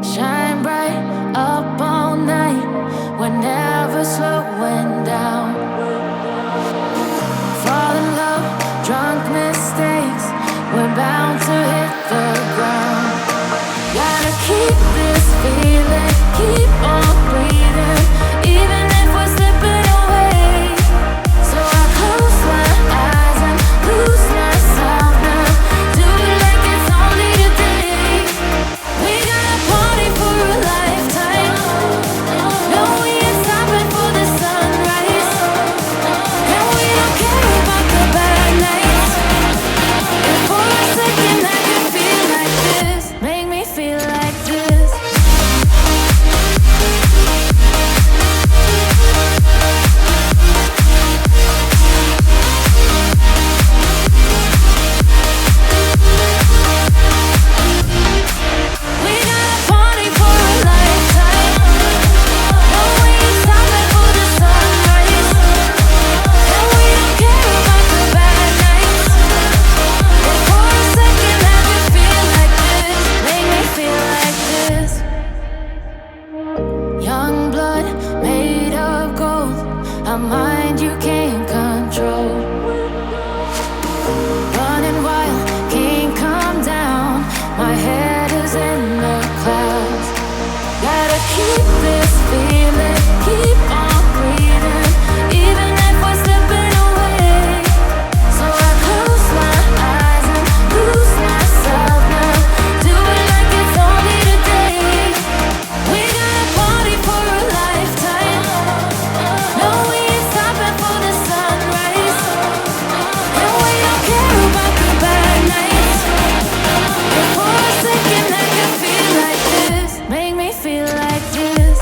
Shine bright up all night. We're never slowing down. Fall in love, drunk mistakes. We're bound to hit the ground. Gotta keep this feeling, keep on breathing, even if we're slipping away. So I close my eyes and lose myself now. Do it like it's only today. We got a party for a lifetime. No, we ain't stopping for the sunrise. And we don't care about the bad nights. If for a second I could feel like this, make me feel like this. We got a party for a lifetime. No, we ain't stopping for the sunrise. And we don't care about the bad nights. If for a second I could feel like this, make me feel like this. Young blood made of gold, a mind you can't control. Running wild, can't come down. My head is in the clouds. Gotta keep this feeling, keep on breathing, even if we're slipping away. So I close my eyes and lose myself now. Do it like it's only today. We got a party for a lifetime. No, we ain't stopping for the sunrise. And we don't care about the bad nights. If for a second I could feel like this, make me feel like this.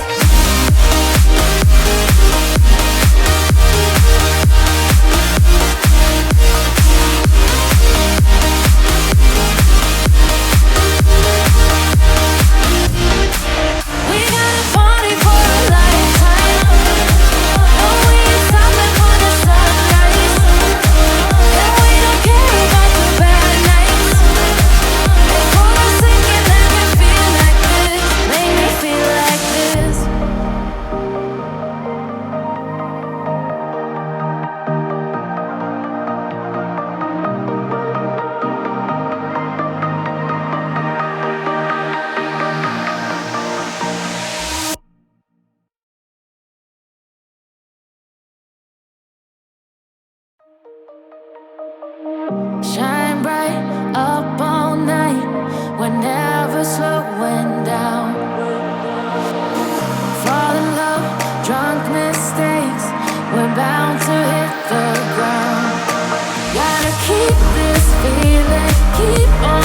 We got a party for a lifetime. No, we ain't stopping for the sunrise. And we don't care about the bad nights. If for a second I could feel like this, make me feel like this. Shine bright up all night. We're never slowing down. Fall in love, drunk mistakes. We're bound to hit the ground. Gotta keep this feeling, keep on